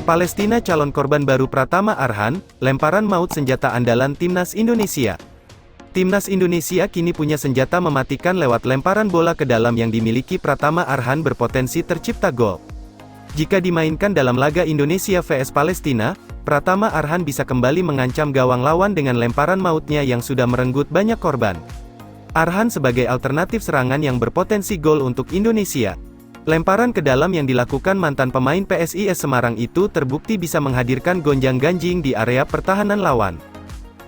Palestina calon korban baru Pratama Arhan, lemparan maut senjata andalan Timnas Indonesia. Timnas Indonesia kini punya senjata mematikan lewat lemparan bola ke dalam yang dimiliki Pratama Arhan berpotensi tercipta gol. Jika dimainkan dalam laga Indonesia vs Palestina, Pratama Arhan bisa kembali mengancam gawang lawan dengan lemparan mautnya yang sudah merenggut banyak korban. Arhan sebagai alternatif serangan yang berpotensi gol untuk Indonesia. Lemparan ke dalam yang dilakukan mantan pemain PSIS Semarang itu terbukti bisa menghadirkan gonjang-ganjing di area pertahanan lawan.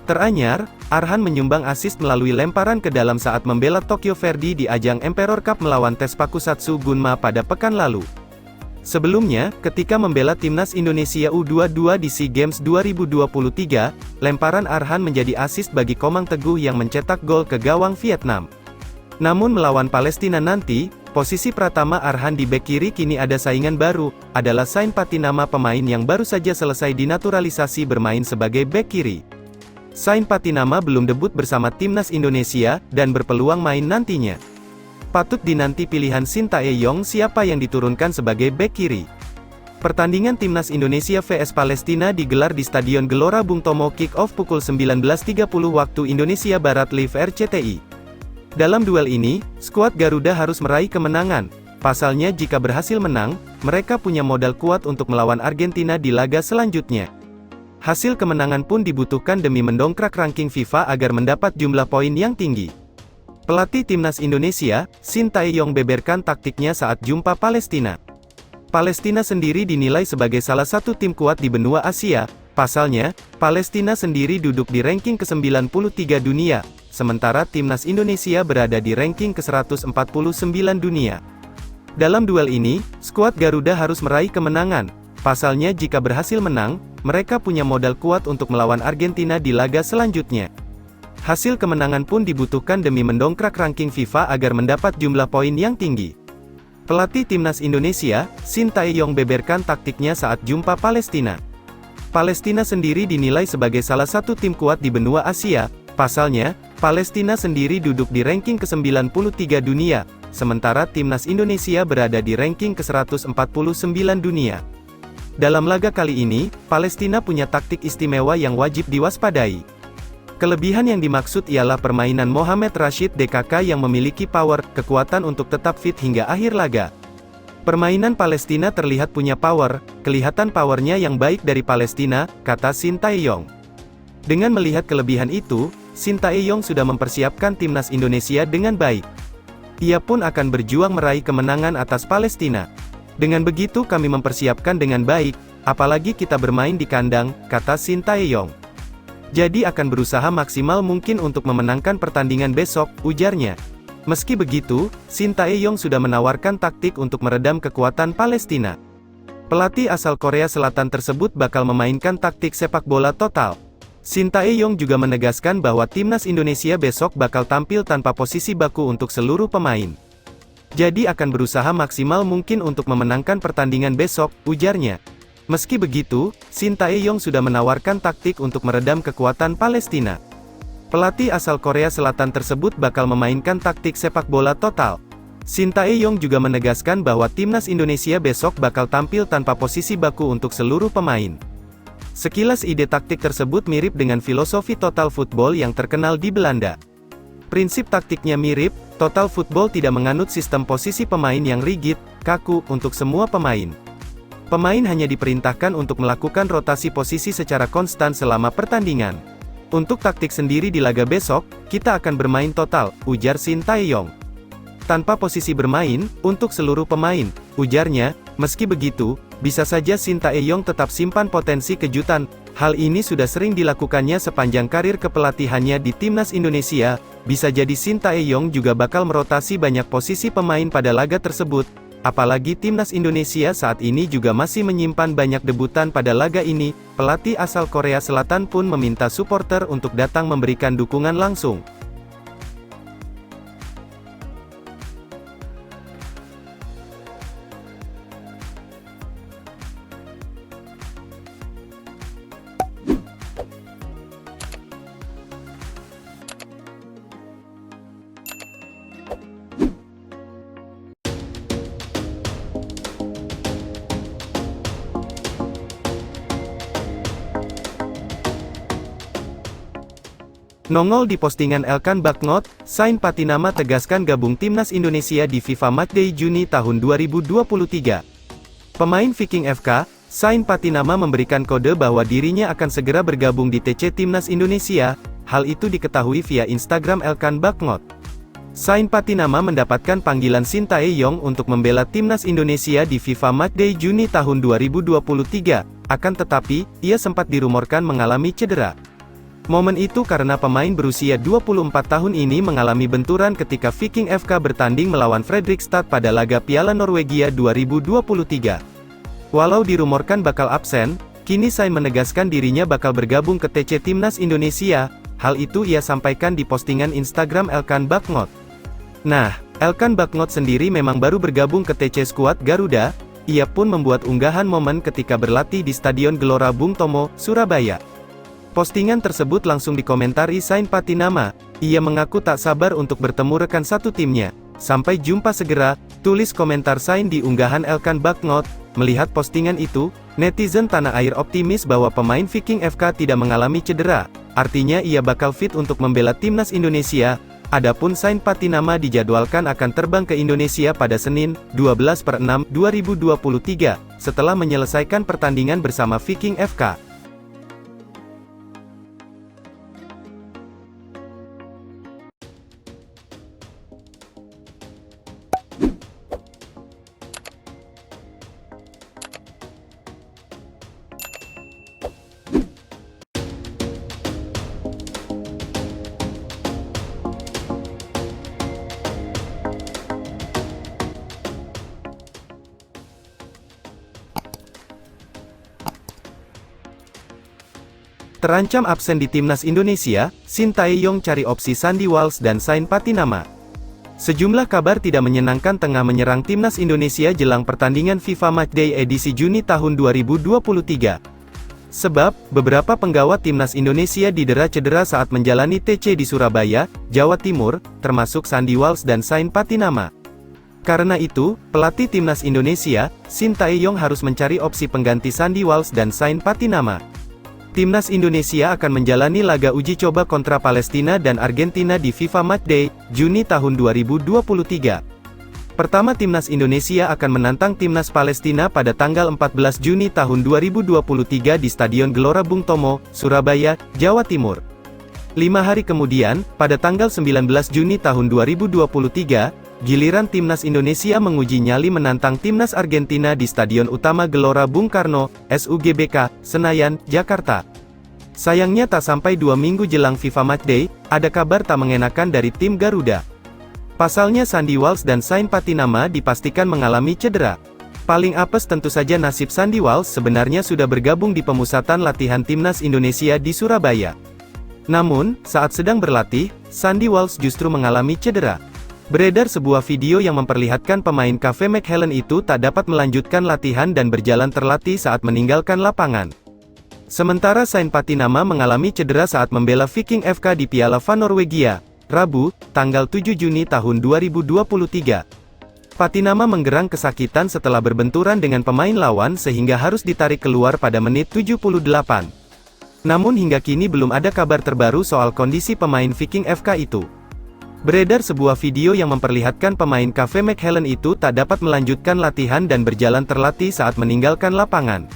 Teranyar, Arhan menyumbang assist melalui lemparan ke dalam saat membela Tokyo Verdy di ajang Emperor Cup melawan Tespakusatsu Gunma pada pekan lalu. Sebelumnya, ketika membela Timnas Indonesia U22 di SEA Games 2023, lemparan Arhan menjadi assist bagi Komang Teguh yang mencetak gol ke gawang Vietnam. Namun melawan Palestina nanti, posisi Pratama Arhan di bek kiri kini ada saingan baru, adalah Sain Patinama, pemain yang baru saja selesai dinaturalisasi bermain sebagai bek kiri. Sain Patinama belum debut bersama Timnas Indonesia, dan berpeluang main nantinya. Patut dinanti pilihan Shin Tae-yong siapa yang diturunkan sebagai bek kiri. Pertandingan Timnas Indonesia vs Palestina digelar di Stadion Gelora Bung Tomo, kick-off pukul 19.30 waktu Indonesia Barat live RCTI. Dalam duel ini, skuad Garuda harus meraih kemenangan. Pasalnya jika berhasil menang, mereka punya modal kuat untuk melawan Argentina di laga selanjutnya. Hasil kemenangan pun dibutuhkan demi mendongkrak ranking FIFA agar mendapat jumlah poin yang tinggi. Pelatih Timnas Indonesia, Shin Tae-yong beberkan taktiknya saat jumpa Palestina. Palestina sendiri dinilai sebagai salah satu tim kuat di benua Asia. Pasalnya, Palestina sendiri duduk di ranking ke-93 dunia, sementara Timnas Indonesia berada di ranking ke-149 dunia. Dalam duel ini, skuad Garuda harus meraih kemenangan. Pasalnya jika berhasil menang, mereka punya modal kuat untuk melawan Argentina di laga selanjutnya. Hasil kemenangan pun dibutuhkan demi mendongkrak ranking FIFA agar mendapat jumlah poin yang tinggi. Pelatih Timnas Indonesia, Shin Tae-yong beberkan taktiknya saat jumpa Palestina. Palestina sendiri dinilai sebagai salah satu tim kuat di benua Asia. Pasalnya, Palestina sendiri duduk di ranking ke-93 dunia, sementara Timnas Indonesia berada di ranking ke-149 dunia. Dalam laga kali ini, Palestina punya taktik istimewa yang wajib diwaspadai. Kelebihan yang dimaksud ialah permainan Mohamed Rashid DKK yang memiliki power, kekuatan untuk tetap fit hingga akhir laga. Permainan Palestina terlihat punya power, kelihatan powernya yang baik dari Palestina, kata Shin Tae-yong. Dengan melihat kelebihan itu, Shin Tae-yong sudah mempersiapkan Timnas Indonesia dengan baik. Ia pun akan berjuang meraih kemenangan atas Palestina. Dengan begitu kami mempersiapkan dengan baik, apalagi kita bermain di kandang, kata Shin Tae-yong. Jadi akan berusaha maksimal mungkin untuk memenangkan pertandingan besok, ujarnya. Meski begitu, Shin Tae-yong sudah menawarkan taktik untuk meredam kekuatan Palestina. Pelatih asal Korea Selatan tersebut bakal memainkan taktik sepak bola total. Shin Tae-yong juga menegaskan bahwa Timnas Indonesia besok bakal tampil tanpa posisi baku untuk seluruh pemain. Jadi akan berusaha maksimal mungkin untuk memenangkan pertandingan besok, ujarnya. Meski begitu, Shin Tae-yong sudah menawarkan taktik untuk meredam kekuatan Palestina. Pelatih asal Korea Selatan tersebut bakal memainkan taktik sepak bola total. Shin Tae-yong juga menegaskan bahwa Timnas Indonesia besok bakal tampil tanpa posisi baku untuk seluruh pemain. Sekilas ide taktik tersebut mirip dengan filosofi total football yang terkenal di Belanda. Prinsip taktiknya mirip, total football tidak menganut sistem posisi pemain yang rigid, kaku, untuk semua pemain. Pemain hanya diperintahkan untuk melakukan rotasi posisi secara konstan selama pertandingan. Untuk taktik sendiri di laga besok, kita akan bermain total, ujar Shin Tae-yong. Tanpa posisi bermain, untuk seluruh pemain, ujarnya. Meski begitu, bisa saja Shin Tae-yong tetap simpan potensi kejutan. Hal ini sudah sering dilakukannya sepanjang karir kepelatihannya di Timnas Indonesia. Bisa jadi Shin Tae-yong juga bakal merotasi banyak posisi pemain pada laga tersebut. Apalagi Timnas Indonesia saat ini juga masih menyimpan banyak debutan pada laga ini. Pelatih asal Korea Selatan pun meminta supporter untuk datang memberikan dukungan langsung. Nongol di postingan Elkan Bagnot, Sain Patinama tegaskan gabung timnas Indonesia di FIFA Matchday Juni tahun 2023. Pemain Viking FK, Sain Patinama memberikan kode bahwa dirinya akan segera bergabung di TC Timnas Indonesia. Hal itu diketahui via Instagram Elkan Bagnot. Sain Patinama mendapatkan panggilan Sintayong untuk membela timnas Indonesia di FIFA Matchday Juni tahun 2023. Akan tetapi, ia sempat dirumorkan mengalami cedera. Momen itu karena pemain berusia 24 tahun ini mengalami benturan ketika Viking FK bertanding melawan Fredrikstad pada laga Piala Norwegia 2023. Walau dirumorkan bakal absen, kini Sain menegaskan dirinya bakal bergabung ke TC Timnas Indonesia. Hal itu ia sampaikan di postingan Instagram Elkan Bagnot. Nah, Elkan Bagnot sendiri memang baru bergabung ke TC skuad Garuda. Ia pun membuat unggahan momen ketika berlatih di Stadion Gelora Bung Tomo, Surabaya. Postingan tersebut langsung dikomentari Sain Patinama. Ia mengaku tak sabar untuk bertemu rekan satu timnya. Sampai jumpa segera, tulis komentar Sain di unggahan Elkan Bagnot. Melihat postingan itu, netizen tanah air optimis bahwa pemain Viking FK tidak mengalami cedera. Artinya ia bakal fit untuk membela timnas Indonesia. Adapun Sain Patinama dijadwalkan akan terbang ke Indonesia pada Senin, 12/6/2023, setelah menyelesaikan pertandingan bersama Viking FK. Terancam absen di timnas Indonesia, Sintayong cari opsi Sandy Walsh dan Sain Patinama. Sejumlah kabar tidak menyenangkan tengah menyerang timnas Indonesia jelang pertandingan FIFA Matchday edisi Juni tahun 2023. Sebab, beberapa penggawa timnas Indonesia didera cedera saat menjalani TC di Surabaya, Jawa Timur, termasuk Sandy Walsh dan Sain Patinama. Karena itu, pelatih timnas Indonesia, Sintayong harus mencari opsi pengganti Sandy Walsh dan Sain Patinama. Timnas Indonesia akan menjalani laga uji coba kontra Palestina dan Argentina di FIFA Matchday, Juni tahun 2023. Pertama Timnas Indonesia akan menantang Timnas Palestina pada tanggal 14 Juni tahun 2023 di Stadion Gelora Bung Tomo, Surabaya, Jawa Timur. 5 hari kemudian, pada tanggal 19 Juni tahun 2023, giliran Timnas Indonesia menguji nyali menantang Timnas Argentina di Stadion Utama Gelora Bung Karno, SUGBK, Senayan, Jakarta. Sayangnya tak sampai 2 minggu jelang FIFA Matchday, ada kabar tak mengenakan dari tim Garuda. Pasalnya Sandy Walsh dan Sain Patinama dipastikan mengalami cedera. Paling apes tentu saja nasib Sandy Walsh sebenarnya sudah bergabung di pemusatan latihan Timnas Indonesia di Surabaya. Namun, saat sedang berlatih, Sandy Walsh justru mengalami cedera. Beredar sebuah video yang memperlihatkan pemain Cafe McHellen itu tak dapat melanjutkan latihan dan berjalan terlatih saat meninggalkan lapangan. Sementara Sain Patinama mengalami cedera saat membela Viking FK di Piala Van Norwegia, Rabu, tanggal 7 Juni tahun 2023. Patinama menggerang kesakitan setelah berbenturan dengan pemain lawan sehingga harus ditarik keluar pada menit 78. Namun hingga kini belum ada kabar terbaru soal kondisi pemain Viking FK itu. Beredar sebuah video yang memperlihatkan pemain Cafe McHellen itu tak dapat melanjutkan latihan dan berjalan terlatih saat meninggalkan lapangan.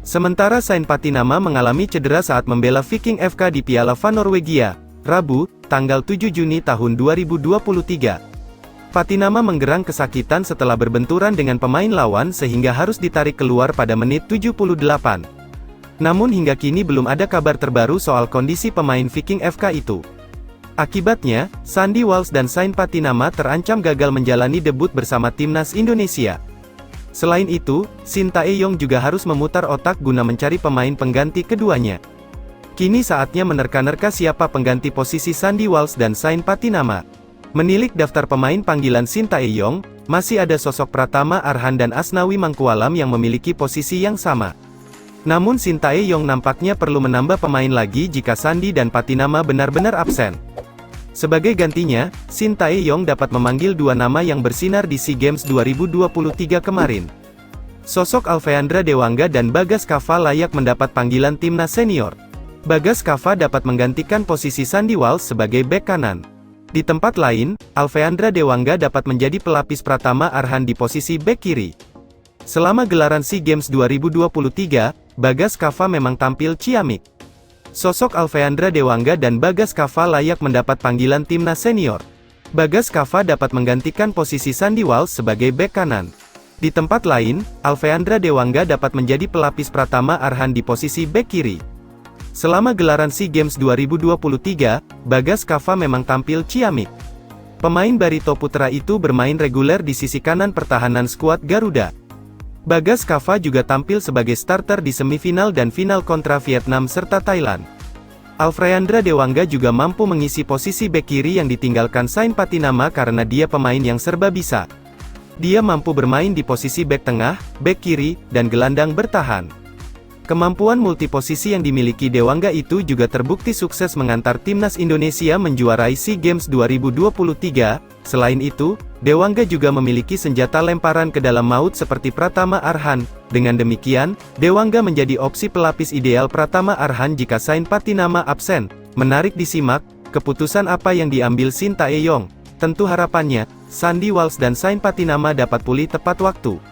Sementara Sain Patinama mengalami cedera saat membela Viking FK di Piala Van Norwegia, Rabu, tanggal 7 Juni tahun 2023. Patinama menggerang kesakitan setelah berbenturan dengan pemain lawan sehingga harus ditarik keluar pada menit 78. Namun hingga kini belum ada kabar terbaru soal kondisi pemain Viking FK itu. Akibatnya, Sandy Walsh dan Sain Patinama terancam gagal menjalani debut bersama Timnas Indonesia. Selain itu, Sintayong juga harus memutar otak guna mencari pemain pengganti keduanya. Kini saatnya menerka-nerka siapa pengganti posisi Sandy Walsh dan Sain Patinama. Menilik daftar pemain panggilan Sintayong, masih ada sosok Pratama Arhan dan Asnawi Mangkualam yang memiliki posisi yang sama. Namun Sintayong nampaknya perlu menambah pemain lagi jika Sandy dan Patinama benar-benar absen. Sebagai gantinya, Sintayong dapat memanggil dua nama yang bersinar di SEA Games 2023 kemarin. Sosok Alfeandra Dewangga dan Bagas Kava layak mendapat panggilan timnas senior. Bagas Kava dapat menggantikan posisi Sandy Walsh sebagai bek kanan. Di tempat lain, Alfeandra Dewangga dapat menjadi pelapis Pratama Arhan di posisi bek kiri. Selama gelaran SEA Games 2023, Bagas Kava memang tampil ciamik. Sosok Alfeandra Dewangga dan Bagas Kava layak mendapat panggilan timnas senior. Bagas Kava dapat menggantikan posisi Sandy Walsh sebagai bek kanan. Di tempat lain, Alfeandra Dewangga dapat menjadi pelapis Pratama Arhan di posisi bek kiri. Selama gelaran SEA Games 2023, Bagas Kava memang tampil ciamik. Pemain Barito Putra itu bermain reguler di sisi kanan pertahanan skuad Garuda. Bagas Kava juga tampil sebagai starter di semifinal dan final kontra Vietnam serta Thailand. Alfeandra Dewangga juga mampu mengisi posisi bek kiri yang ditinggalkan Sain Patinama karena dia pemain yang serba bisa. Dia mampu bermain di posisi bek tengah, bek kiri, dan gelandang bertahan. Kemampuan multiposisi yang dimiliki Dewangga itu juga terbukti sukses mengantar timnas Indonesia menjuarai SEA Games 2023. Selain itu, Dewangga juga memiliki senjata lemparan ke dalam maut seperti Pratama Arhan. Dengan demikian, Dewangga menjadi opsi pelapis ideal Pratama Arhan jika Sain Patinama absen. Menarik disimak, keputusan apa yang diambil Shin Tae-yong. Tentu harapannya, Sandy Walsh dan Sain Patinama dapat pulih tepat waktu.